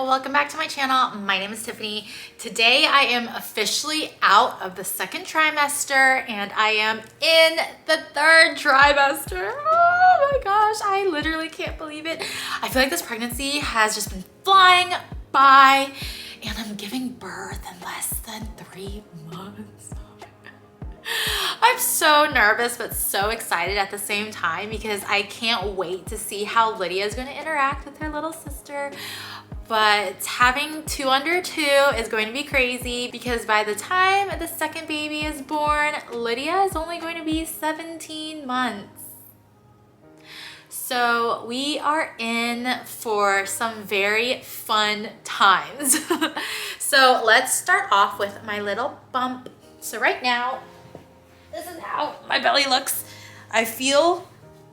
welcome back to my channel. My name is Tiffany. Today I am officially out of the second trimester and I am in the third trimester. Oh my gosh, I literally can't believe it. I feel like this pregnancy has just been flying by and I'm giving birth in less than 3 months. I'm so nervous but so excited at the same time because I can't wait to see how Lydia is going to interact with her little sister. But having 2 under 2 is going to be crazy because by the time the second baby is born, Lydia is only going to be 17 months. So we are in for some very fun times. So let's start off with my little bump. So right now, this is how my belly looks. I feel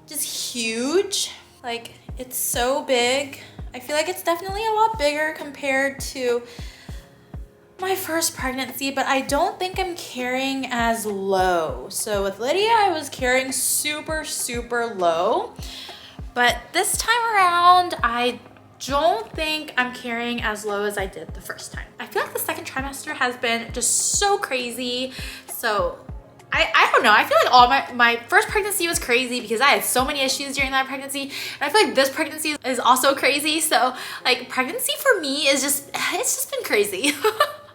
just huge. Like it's so big. I feel like it's definitely a lot bigger compared to my first pregnancy, but I don't think I'm carrying as low. So with Lydia, I was carrying super, super low. But this time around, I don't think I'm carrying as low as I did the first time. I feel like the second trimester has been just so crazy. So I don't know, I feel like all my first pregnancy was crazy because I had so many issues during that pregnancy. And I feel like this pregnancy is also crazy. So like pregnancy for me is just, it's just been crazy.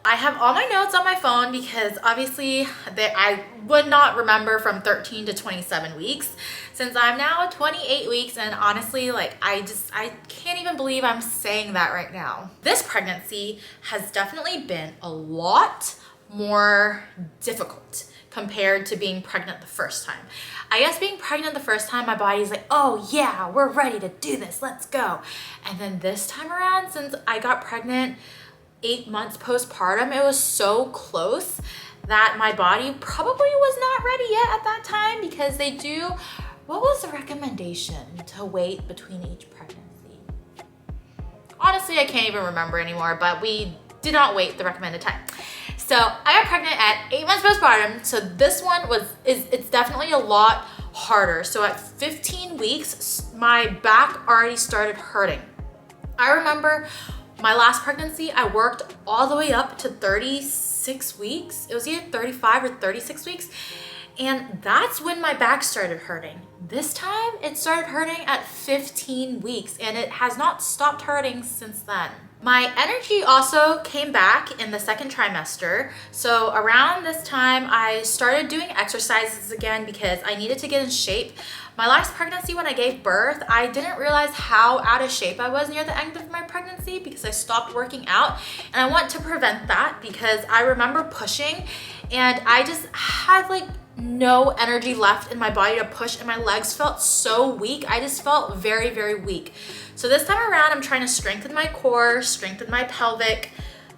I have all my notes on my phone because obviously I would not remember from 13 to 27 weeks since I'm now 28 weeks. And honestly, like I can't even believe I'm saying that right now. This pregnancy has definitely been a lot more difficult compared to being pregnant the first time. I guess being pregnant the first time, my body's like, oh yeah, we're ready to do this, let's go. And then this time around, since I got pregnant 8 months postpartum, it was so close that my body probably was not ready yet at that time because they do, what was the recommendation to wait between each pregnancy? Honestly, I can't even remember anymore, but we did not wait the recommended time. So I got pregnant at 8 months postpartum. So this one it's definitely a lot harder. So at 15 weeks, my back already started hurting. I remember my last pregnancy, I worked all the way up to 36 weeks. It was either 35 or 36 weeks. And that's when my back started hurting. This time it started hurting at 15 weeks and it has not stopped hurting since then. My energy also came back in the second trimester. So around this time, I started doing exercises again because I needed to get in shape. My last pregnancy, when I gave birth, I didn't realize how out of shape I was near the end of my pregnancy because I stopped working out. And I want to prevent that because I remember pushing and I just had like no energy left in my body to push and my legs felt so weak. I just felt very, very weak. So this time around, I'm trying to strengthen my core, strengthen my pelvic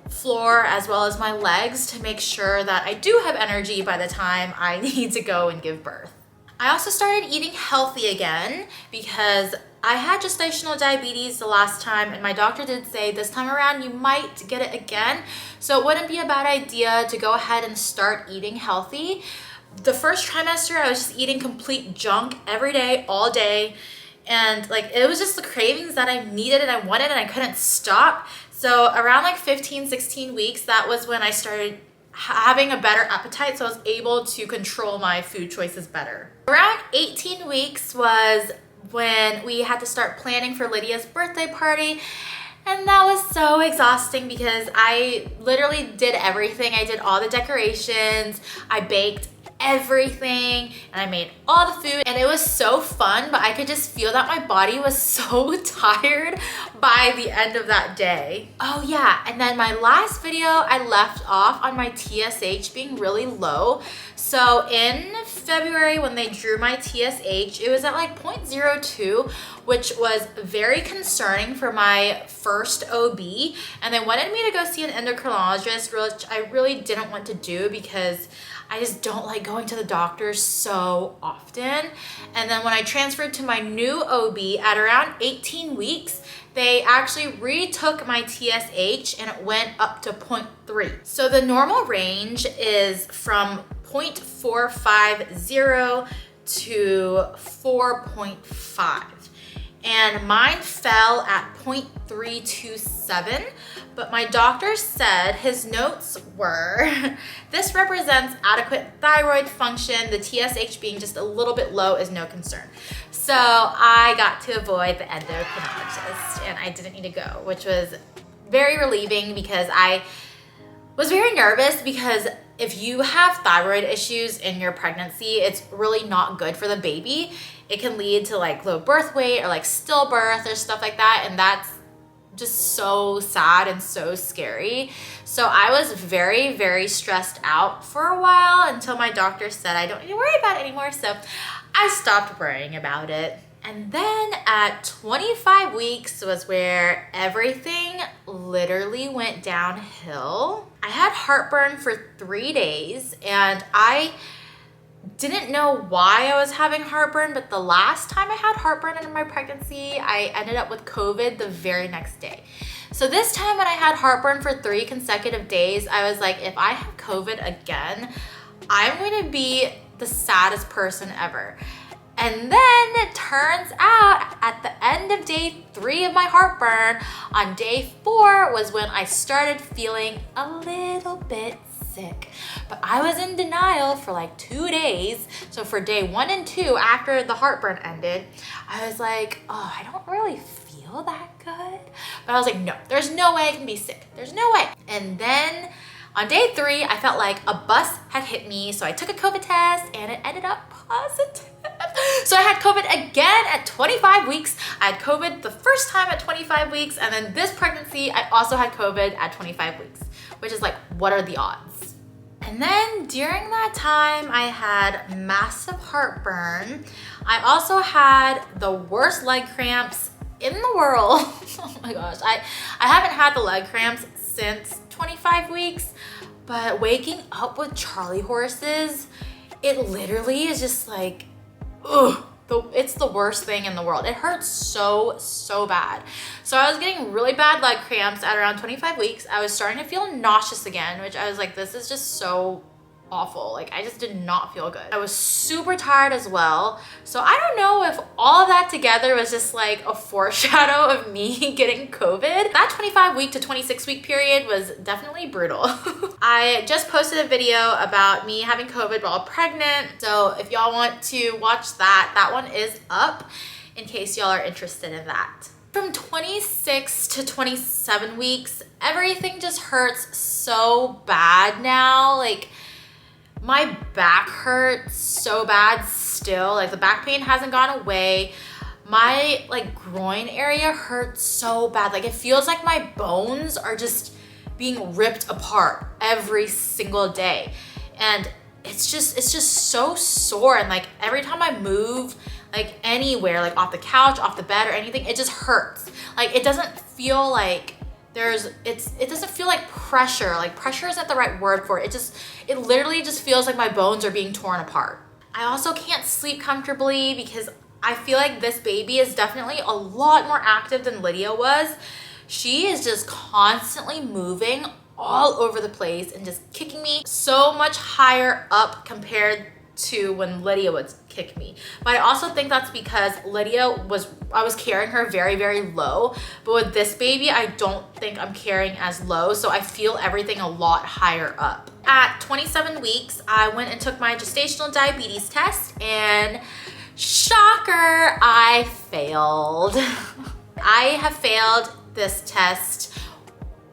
floor, as well as my legs to make sure that I do have energy by the time I need to go and give birth. I also started eating healthy again because I had gestational diabetes the last time and my doctor did say this time around you might get it again. So it wouldn't be a bad idea to go ahead and start eating healthy. The first trimester, I was just eating complete junk every day, all day. And like, it was just the cravings that I needed and I wanted and I couldn't stop. So around like 15, 16 weeks, that was when I started having a better appetite. So I was able to control my food choices better. Around 18 weeks was when we had to start planning for Lydia's birthday party. And that was so exhausting because I literally did everything. I did all the decorations, I baked everything, and I made all the food and it was so fun, but I could just feel that my body was so tired by the end of that day. Oh yeah, and then my last video, I left off on my TSH being really low. So in February when they drew my TSH, it was at like 0.02, which was very concerning for my first OB. And they wanted me to go see an endocrinologist, which I really didn't want to do because I just don't like going to the doctor so often. And then when I transferred to my new OB at around 18 weeks, they actually retook my TSH and it went up to 0.3. So the normal range is from 0.450 to 4.5. and mine fell at 0.327, but my doctor said his notes were, this represents adequate thyroid function. The TSH being just a little bit low is no concern. So I got to avoid the endocrinologist and I didn't need to go, which was very relieving because I was very nervous, because if you have thyroid issues in your pregnancy, it's really not good for the baby. It can lead to like low birth weight or like stillbirth or stuff like that. And that's just so sad and so scary. So I was very, very stressed out for a while until my doctor said I don't need to worry about it anymore. So I stopped worrying about it. And then at 25 weeks was where everything literally went downhill. I had heartburn for 3 days and I didn't know why I was having heartburn, but the last time I had heartburn in my pregnancy, I ended up with COVID the very next day. So this time when I had heartburn for 3 consecutive days, I was like, if I have COVID again, I'm going to be the saddest person ever. And then it turns out at the end of day 3 of my heartburn, on day 4 was when I started feeling a little bit sick. But I was in denial for like 2 days. So for day 1 and 2, after the heartburn ended, I was like, oh, I don't really feel that good. But I was like, no, there's no way I can be sick. There's no way. And then on day 3, I felt like a bus had hit me. So I took a COVID test and it ended up positive. So I had COVID again at 25 weeks. I had COVID the first time at 25 weeks. And then this pregnancy, I also had COVID at 25 weeks, which is like, what are the odds? And then during that time, I had massive heartburn. I also had the worst leg cramps in the world. Oh my gosh, I haven't had the leg cramps since 25 weeks, but waking up with Charlie horses, it literally is just like, ugh. It's the worst thing in the world. It hurts so, so bad. So I was getting really bad leg cramps at around 25 weeks. I was starting to feel nauseous again, which I was like, this is just so awful. Like, I just did not feel good. I was super tired as well. So I don't know if all of that together was just like a foreshadow of me getting COVID. That 25 week to 26 week period was definitely brutal. I just posted a video about me having COVID while pregnant. So if y'all want to watch that, that one is up in case y'all are interested in that. From 26 to 27 weeks, everything just hurts so bad now. Like, my back hurts so bad still. Like, the back pain hasn't gone away. My like groin area hurts so bad. Like, it feels like my bones are just being ripped apart every single day. And it's just so sore. And like, every time I move like anywhere, like off the couch, off the bed or anything, it just hurts. Like, it doesn't feel like it doesn't feel like pressure. Like, pressure isn't the right word for it. It literally just feels like my bones are being torn apart. I also can't sleep comfortably because I feel like this baby is definitely a lot more active than Lydia was. She is just constantly moving all over the place and just kicking me so much higher up compared to when Lydia would kick me. But I also think that's because I was carrying her very, very low. But with this baby, I don't think I'm carrying as low. So I feel everything a lot higher up. At 27 weeks, I went and took my gestational diabetes test, and shocker, I failed. I have failed this test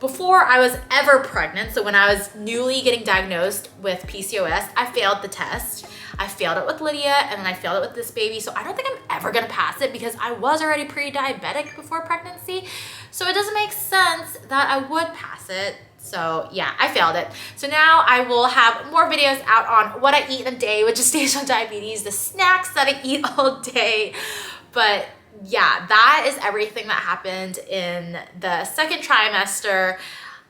before I was ever pregnant. So when I was newly getting diagnosed with PCOS, I failed the test. I failed it with Lydia and then I failed it with this baby. So I don't think I'm ever gonna pass it because I was already pre-diabetic before pregnancy. So it doesn't make sense that I would pass it. So yeah, I failed it. So now I will have more videos out on what I eat in a day with gestational diabetes, the snacks that I eat all day. But yeah, that is everything that happened in the second trimester.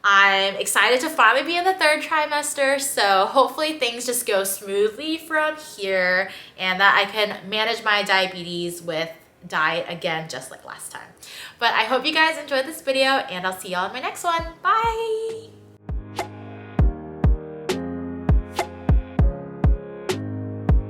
I'm excited to finally be in the third trimester, so hopefully things just go smoothly from here and that I can manage my diabetes with diet again, just like last time. But I hope you guys enjoyed this video and I'll see y'all in my next one. Bye!